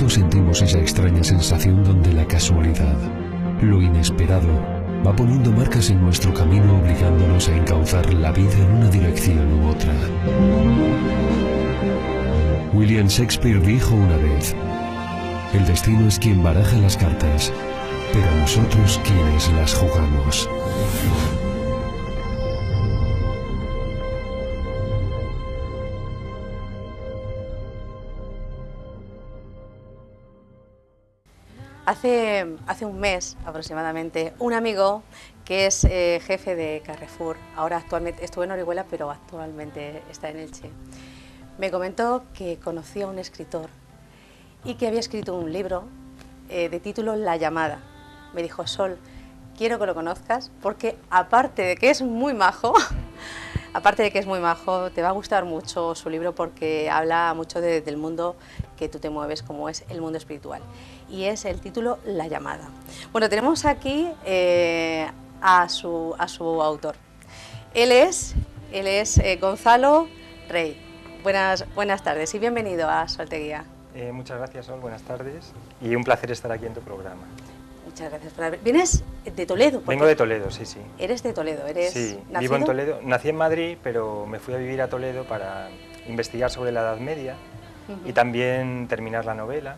pronto sentimos esa extraña sensación donde la casualidad, lo inesperado, va poniendo marcas en nuestro camino obligándonos a encauzar la vida en una dirección u otra. William Shakespeare dijo una vez: el destino es quien baraja las cartas, pero nosotros quienes las jugamos. Hace un mes aproximadamente, un amigo que es jefe de Carrefour, ahora actualmente estuvo en Orihuela, pero actualmente está en Elche, me comentó que conocía a un escritor y que había escrito un libro de título La llamada. Me dijo: Sol, quiero que lo conozcas porque aparte de que es muy majo, te va a gustar mucho su libro porque habla mucho del mundo que tú te mueves, como es el mundo espiritual. Y es el título La llamada. Bueno, tenemos aquí a su autor. Él es Gonzalo Rey. Buenas tardes y bienvenido a Solteguía. Muchas gracias, Sol, buenas tardes y un placer estar aquí en tu programa. Muchas gracias por haber... ¿Vienes de Toledo? Vengo de Toledo, sí, sí. ¿Eres de Toledo? Sí, nacido? Vivo en Toledo. Nací en Madrid, pero me fui a vivir a Toledo para investigar sobre la Edad Media y también terminar la novela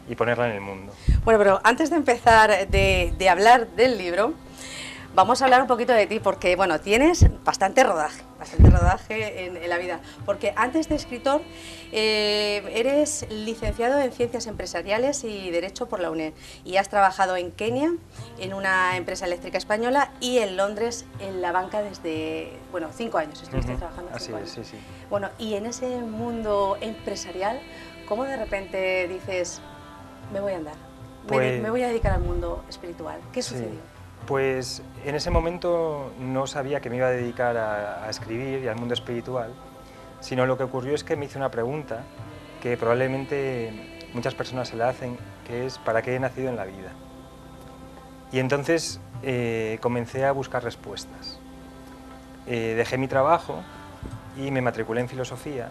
y ponerla en el mundo. Bueno, pero antes de empezar de hablar del libro, vamos a hablar un poquito de ti, porque bueno, tienes bastante rodaje en la vida, porque antes de escritor eres licenciado en Ciencias Empresariales y Derecho por la UNED y has trabajado en Kenia, en una empresa eléctrica española y en Londres en la banca desde, 5 años estuviste trabajando. Así es, sí, sí. Bueno, y en ese mundo empresarial, ¿cómo de repente dices, me voy a andar, me voy a dedicar al mundo espiritual? ¿Qué sucedió? Pues en ese momento no sabía que me iba a dedicar a escribir y al mundo espiritual, sino lo que ocurrió es que me hice una pregunta que probablemente muchas personas se la hacen, que es ¿para qué he nacido en la vida? Y entonces comencé a buscar respuestas. Dejé mi trabajo y me matriculé en filosofía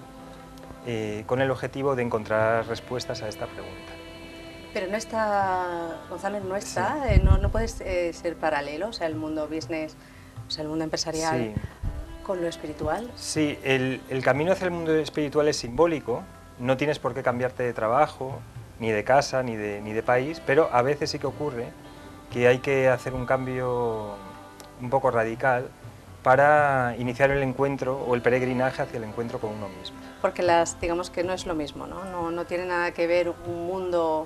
con el objetivo de encontrar respuestas a esta pregunta. Pero no está, Gonzalo, no está, sí. no puedes ser paralelo, o sea, el mundo business, o sea, el mundo empresarial, sí, con lo espiritual. Sí, el camino hacia el mundo espiritual es simbólico, no tienes por qué cambiarte de trabajo, ni de casa, ni de país, pero a veces sí que ocurre que hay que hacer un cambio un poco radical para iniciar el encuentro o el peregrinaje hacia el encuentro con uno mismo. Porque digamos que no es lo mismo, ¿no? No tiene nada que ver un mundo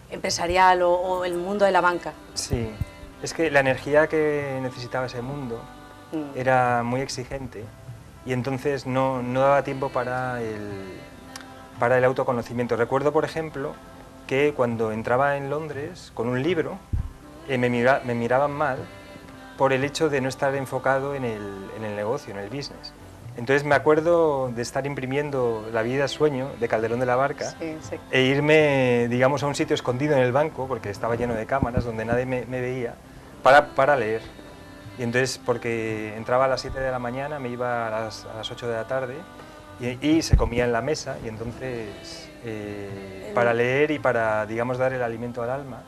empresarial o el mundo de la banca. Sí, es que la energía que necesitaba ese mundo era muy exigente y entonces no daba tiempo para el autoconocimiento. Recuerdo, por ejemplo, que cuando entraba en Londres con un libro me miraban mal por el hecho de no estar enfocado en el negocio, en el business. Entonces me acuerdo de estar imprimiendo La vida sueño de Calderón de la Barca, sí. E irme, digamos, a un sitio escondido en el banco, porque estaba lleno de cámaras, donde nadie me veía, para leer. Y entonces, porque entraba a las 7 de la mañana, me iba a las 8 de la tarde y se comía en la mesa, y entonces para leer y para, digamos, dar el alimento al alma,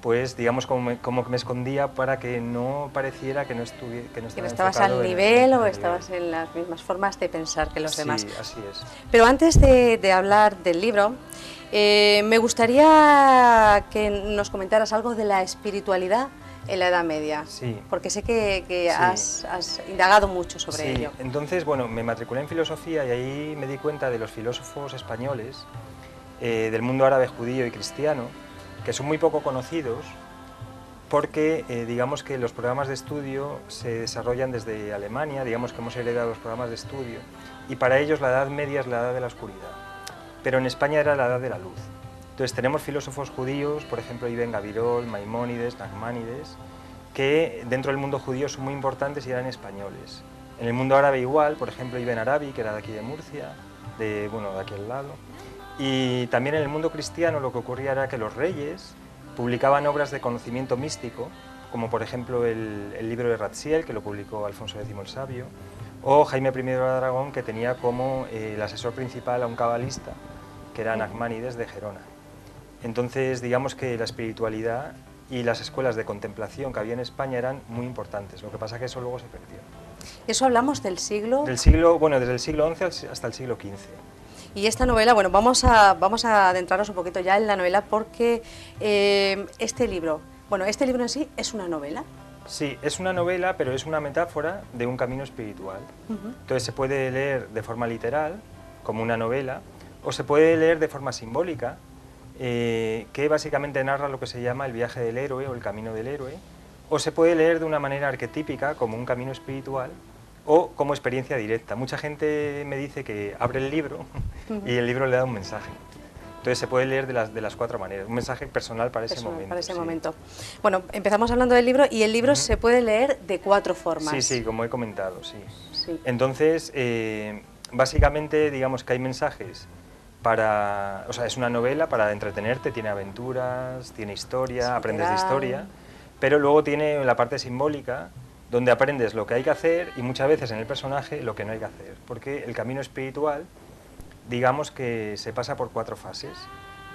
pues digamos como que me escondía para que no pareciera que no estabas al nivel o estabas en las mismas formas de pensar que los demás. Sí, así es. Pero antes de hablar del libro, me gustaría que nos comentaras algo de la espiritualidad en la Edad Media, sí. Porque sé que has indagado mucho sobre ello. Entonces, bueno, me matriculé en filosofía y ahí me di cuenta de los filósofos españoles del mundo árabe, judío y cristiano, que son muy poco conocidos porque digamos que los programas de estudio se desarrollan desde Alemania, digamos que hemos heredado los programas de estudio, y para ellos la Edad Media es la edad de la oscuridad, pero en España era la edad de la luz. Entonces tenemos filósofos judíos, por ejemplo Ibn Gabirol, Maimónides, Nachmanides, que dentro del mundo judío son muy importantes y eran españoles. En el mundo árabe igual, por ejemplo Ibn Arabi, que era de aquí de Murcia, de aquí al lado. Y también en el mundo cristiano lo que ocurría era que los reyes publicaban obras de conocimiento místico, como por ejemplo el libro de Raziel, que lo publicó Alfonso X el Sabio, o Jaime I de Aragón, que tenía como el asesor principal a un cabalista, que era Nachmanides de Gerona. Entonces, digamos que la espiritualidad y las escuelas de contemplación que había en España eran muy importantes, lo que pasa que eso luego se perdió. Eso hablamos del siglo... Bueno, desde el siglo XI hasta el siglo XV. Y esta novela, bueno, vamos a adentrarnos un poquito ya en la novela porque este libro en sí es una novela. Sí, es una novela, pero es una metáfora de un camino espiritual. Entonces se puede leer de forma literal, como una novela, o se puede leer de forma simbólica, que básicamente narra lo que se llama el viaje del héroe o el camino del héroe, o se puede leer de una manera arquetípica, como un camino espiritual, o como experiencia directa. Mucha gente me dice que abre el libro y el libro le da un mensaje. Entonces se puede leer de las cuatro maneras, un mensaje personal para ese momento. Para ese sí. momento. Bueno, empezamos hablando del libro y el libro se puede leer de 4 formas. Sí, sí, como he comentado, sí. Sí. Entonces, básicamente, digamos que hay mensajes para... O sea, es una novela para entretenerte, tiene aventuras, tiene historia, Sí, aprendes de historia, pero luego tiene la parte simbólica, donde aprendes lo que hay que hacer y muchas veces en el personaje lo que no hay que hacer, porque el camino espiritual, digamos que se pasa por 4 fases.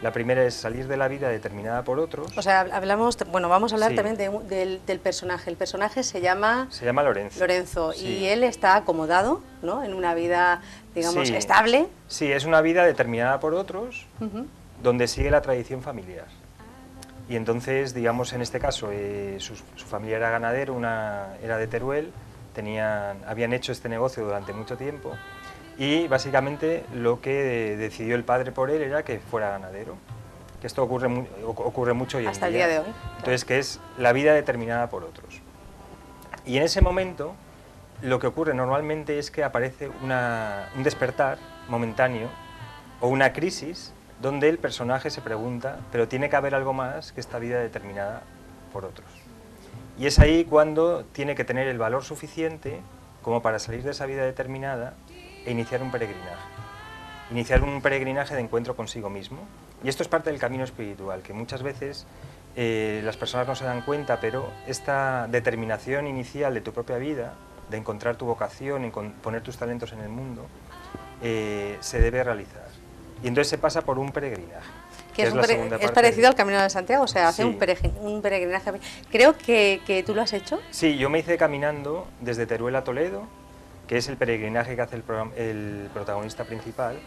La primera es salir de la vida determinada por otros. O sea, vamos a hablar Sí. también del personaje. El personaje se llama Lorenzo. Lorenzo Sí. y él está acomodado, ¿no?, en una vida, digamos, Sí. estable. Sí, es una vida determinada por otros, donde sigue la tradición familiar. Y entonces, digamos, en este caso, su familia era ganadero, era de Teruel, habían hecho este negocio durante mucho tiempo y básicamente lo que decidió el padre por él era que fuera ganadero, que esto ocurre mucho hoy en día. Hasta el día de hoy. Entonces, que es la vida determinada por otros. Y en ese momento, lo que ocurre normalmente es que aparece un despertar momentáneo o una crisis donde el personaje se pregunta, pero tiene que haber algo más que esta vida determinada por otros. Y es ahí cuando tiene que tener el valor suficiente como para salir de esa vida determinada e iniciar un peregrinaje. Iniciar un peregrinaje de encuentro consigo mismo. Y esto es parte del camino espiritual, que muchas veces las personas no se dan cuenta, pero esta determinación inicial de tu propia vida, de encontrar tu vocación y poner tus talentos en el mundo, se debe realizar. Y entonces se pasa por un peregrinaje. Que es, la segunda es parte parecido al Camino de Santiago, o sea, hace Sí. un peregrinaje. Creo que tú lo has hecho. Sí, yo me hice caminando desde Teruel a Toledo, que es el peregrinaje que hace el protagonista principal,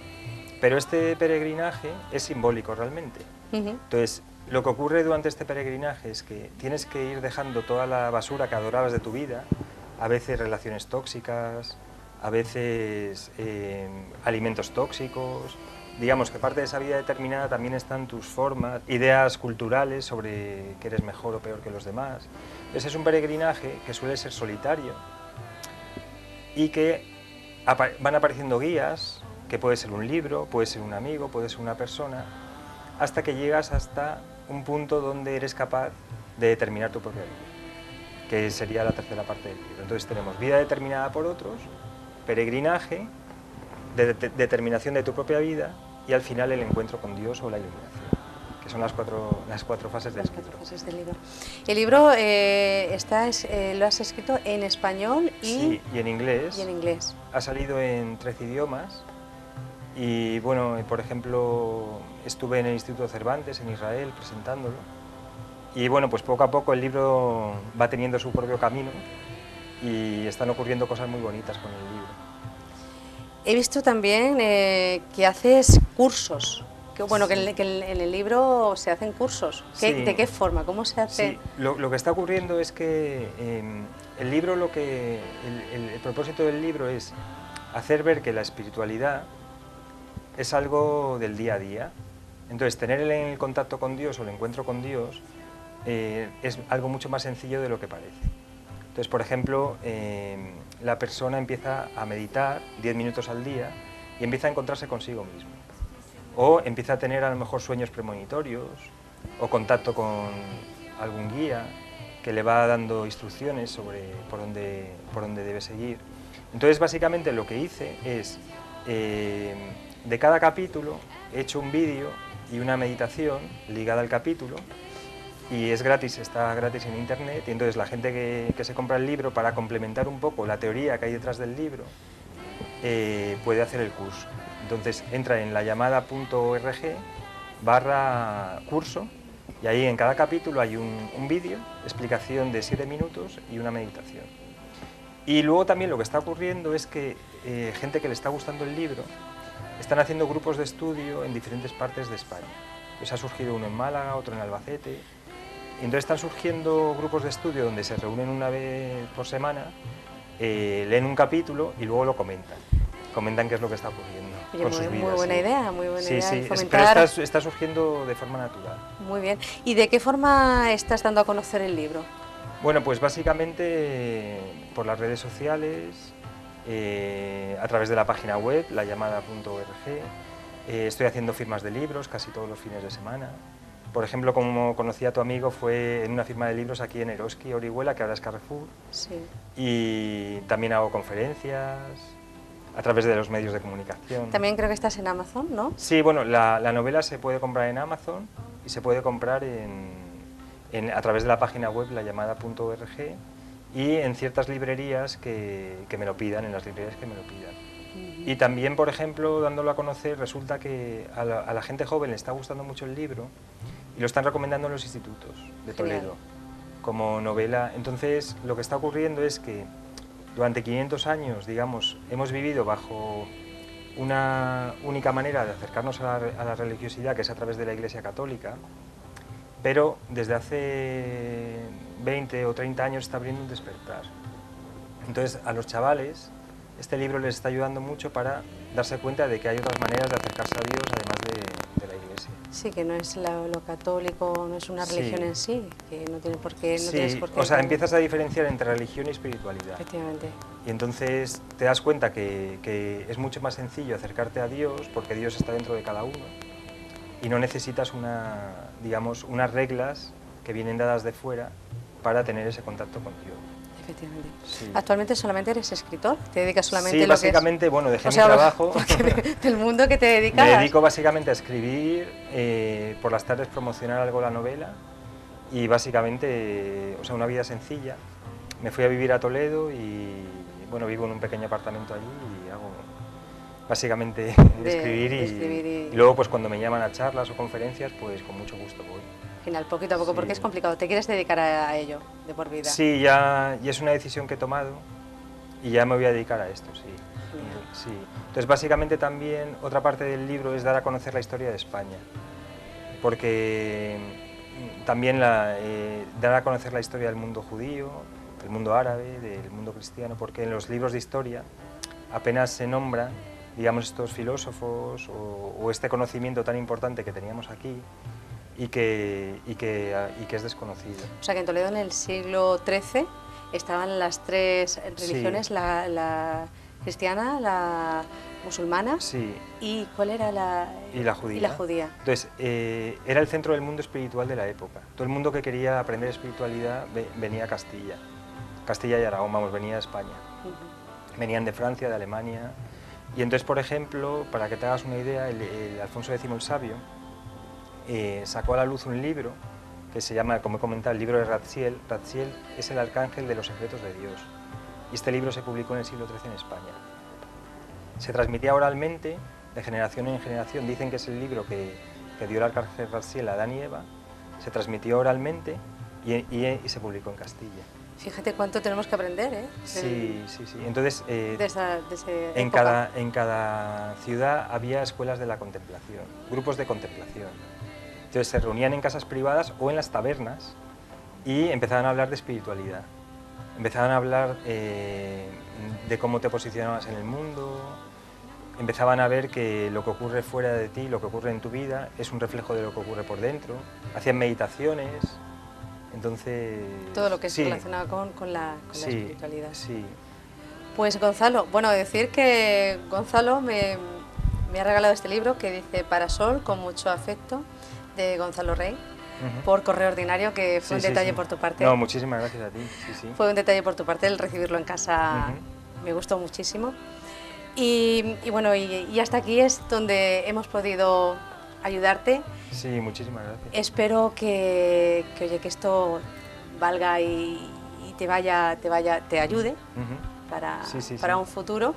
pero este peregrinaje es simbólico realmente. Entonces, lo que ocurre durante este peregrinaje es que tienes que ir dejando toda la basura que adorabas de tu vida, a veces relaciones tóxicas, a veces alimentos tóxicos. Digamos que parte de esa vida determinada también están tus formas, ideas culturales sobre que eres mejor o peor que los demás. Ese es un peregrinaje que suele ser solitario y que van apareciendo guías, que puede ser un libro, puede ser un amigo, puede ser una persona, hasta que llegas hasta un punto donde eres capaz de determinar tu propia vida, que sería la tercera parte del libro. Entonces tenemos vida determinada por otros, peregrinaje, determinación de tu propia vida y al final el encuentro con Dios o la iluminación, que son las cuatro fases del libro. Fases del libro. El libro lo has escrito en español Sí, y en inglés. y en inglés. Ha salido en 13 idiomas y bueno, por ejemplo, estuve en el Instituto Cervantes en Israel presentándolo y bueno, pues poco a poco el libro va teniendo su propio camino y están ocurriendo cosas muy bonitas con el libro. He visto también que haces cursos, que en el libro se hacen cursos. Sí. ¿De qué forma? ¿Cómo se hace? Sí, lo que está ocurriendo es que el libro, el propósito del libro es hacer ver que la espiritualidad es algo del día a día. Entonces, tener el contacto con Dios o el encuentro con Dios es algo mucho más sencillo de lo que parece. Entonces, por ejemplo, la persona empieza a meditar 10 minutos al día y empieza a encontrarse consigo mismo. O empieza a tener a lo mejor sueños premonitorios o contacto con algún guía que le va dando instrucciones sobre por dónde debe seguir. Entonces, básicamente lo que hice es, de cada capítulo he hecho un vídeo y una meditación ligada al capítulo y es gratis, está gratis en internet y entonces la gente que se compra el libro para complementar un poco la teoría que hay detrás del libro puede hacer el curso. Entonces entra en layamada.org /curso, y ahí en cada capítulo hay un vídeo, explicación de 7 minutos y una meditación. Y luego también lo que está ocurriendo es que gente que le está gustando el libro están haciendo grupos de estudio en diferentes partes de España. Pues ha surgido uno en Málaga, otro en Albacete, y entonces están surgiendo grupos de estudio donde se reúnen una vez por semana, leen un capítulo y luego lo comentan qué es lo que está ocurriendo. Oye, con sus vidas. muy buena idea, muy buena idea. Sí, Fomentar... pero está surgiendo de forma natural. Muy bien. ¿Y de qué forma estás dando a conocer el libro? Bueno, pues básicamente por las redes sociales, a través de la página web, layamada.org, estoy haciendo firmas de libros casi todos los fines de semana. Por ejemplo, como conocí a tu amigo, fue en una firma de libros aquí en Eroski, Orihuela, que ahora es Carrefour. Sí. Y también hago conferencias a través de los medios de comunicación. También creo que estás en Amazon, ¿no? Sí, bueno, la novela se puede comprar en Amazon y se puede comprar a través de la página web layamada.org y en ciertas librerías que me lo pidan, en las librerías que me lo pidan. Y también, por ejemplo, dándolo a conocer, resulta que a la gente joven le está gustando mucho el libro y lo están recomendando en los institutos de Toledo como novela. Entonces, lo que está ocurriendo es que durante 500 años, digamos, hemos vivido bajo una única manera de acercarnos a la religiosidad, que es a través de la Iglesia Católica, pero desde hace 20 o 30 años está abriendo un despertar. Entonces, a los chavales, este libro les está ayudando mucho para darse cuenta de que hay otras maneras de acercarse a Dios, además de la Iglesia. Sí, que no es lo católico, no es una religión en sí, que no tiene por qué... No sí, tienes por qué o sea, empiezas a diferenciar entre religión y espiritualidad. Efectivamente. Y entonces te das cuenta que es mucho más sencillo acercarte a Dios, porque Dios está dentro de cada uno, y no necesitas unas reglas que vienen dadas de fuera para tener ese contacto con Dios. Efectivamente. Sí. ¿Actualmente solamente eres escritor? ¿Te dedicas solamente Sí, a lo básicamente, que es? bueno, dejé O sea, mi trabajo. Del mundo que te dedicas. Me dedico básicamente a escribir, por las tardes promocionar algo la novela y básicamente, o sea, una vida sencilla. Me fui a vivir a Toledo y, bueno, vivo en un pequeño apartamento allí y hago básicamente escribir y luego pues cuando me llaman a charlas o conferencias, pues con mucho gusto voy. Final, poquito a poco, Sí. porque es complicado. ¿Te quieres dedicar a ello de por vida? Sí, ya es una decisión que he tomado y ya me voy a dedicar a esto, sí. Sí. Entonces, básicamente también otra parte del libro es dar a conocer la historia de España, porque también dar a conocer la historia del mundo judío, del mundo árabe, del mundo cristiano, porque en los libros de historia apenas se nombran, digamos, estos filósofos o este conocimiento tan importante que teníamos aquí, y que es desconocido. O sea que en Toledo en el siglo XIII estaban las tres religiones, sí. la cristiana, la musulmana, sí. ¿Y cuál era la judía? Y la judía. Entonces, era el centro del mundo espiritual de la época. Todo el mundo que quería aprender espiritualidad venía a Castilla. Castilla y Aragón, vamos, venía a España. Venían de Francia, de Alemania. Y entonces, por ejemplo, para que te hagas una idea, el Alfonso X el Sabio sacó a la luz un libro que se llama, como he comentado, el libro de Ratziel. Ratziel es el arcángel de los secretos de Dios. Y este libro se publicó en el siglo XIII en España. Se transmitía oralmente, de generación en generación. Dicen que es el libro que dio el arcángel Ratziel a Adán y Eva. Se transmitió oralmente y se publicó en Castilla. Fíjate cuánto tenemos que aprender, ¿eh? Sí. Entonces, en cada ciudad había escuelas de la contemplación, grupos de contemplación. Entonces se reunían en casas privadas o en las tabernas y empezaban a hablar de espiritualidad. Empezaban a hablar de cómo te posicionabas en el mundo, empezaban a ver que lo que ocurre fuera de ti, lo que ocurre en tu vida, es un reflejo de lo que ocurre por dentro. Hacían meditaciones, entonces... Todo lo que es relacionado con la espiritualidad. Sí. Pues Gonzalo, bueno, decir que Gonzalo me ha regalado este libro que dice Para Sol, con mucho afecto, de Gonzalo Rey, por correo ordinario, que fue un detalle por tu parte. No, muchísimas gracias a ti. Sí. Fue un detalle por tu parte el recibirlo en casa, me gustó muchísimo. Y bueno, y hasta aquí es donde hemos podido ayudarte. Sí, muchísimas gracias. Espero que esto valga y te ayude para un futuro.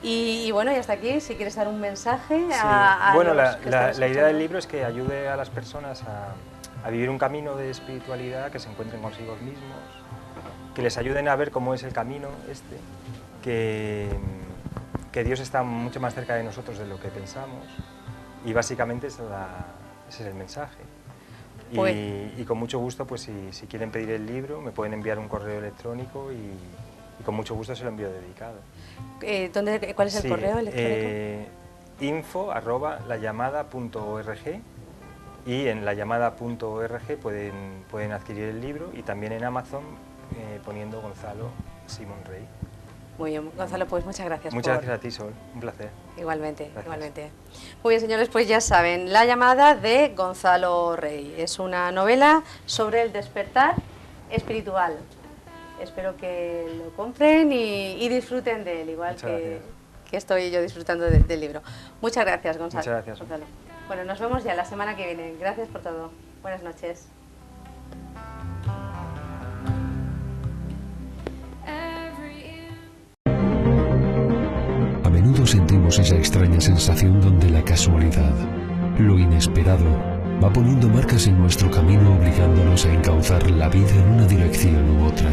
Y bueno, y hasta aquí, si quieres dar un mensaje Sí. a Bueno, los que están la idea escuchando. del libro es que ayude a las personas a vivir un camino de espiritualidad, que se encuentren consigo mismos, que les ayuden a ver cómo es el camino que Dios está mucho más cerca de nosotros de lo que pensamos, y básicamente ese es el mensaje. Pues- Y con mucho gusto, pues si quieren pedir el libro, me pueden enviar un correo electrónico y con mucho gusto se lo envío dedicado. ¿Cuál es el Sí, correo electrónico? info@layamada.org, y en layamada.org pueden adquirir el libro, y también en Amazon poniendo Gonzalo Simón Rey. Muy bien, Gonzalo, pues muchas gracias. Muchas gracias a ti, Sol, un placer. Igualmente, Gracias. igualmente. Muy bien, señores, pues ya saben, La llamada de Gonzalo Rey. Es una novela sobre el despertar espiritual. Espero que lo compren y disfruten de él, igual Muchas gracias. que estoy yo disfrutando del libro. Muchas gracias, Gonzalo. Muchas gracias. Gonzalo. Bueno, nos vemos ya la semana que viene. Gracias por todo. Buenas noches. A menudo sentimos esa extraña sensación donde la casualidad, lo inesperado, va poniendo marcas en nuestro camino obligándonos a encauzar la vida en una dirección u otra.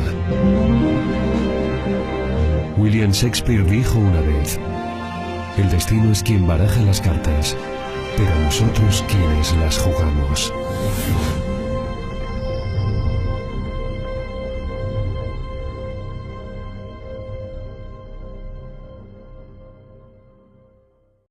William Shakespeare dijo una vez: el destino es quien baraja las cartas, pero nosotros quienes las jugamos.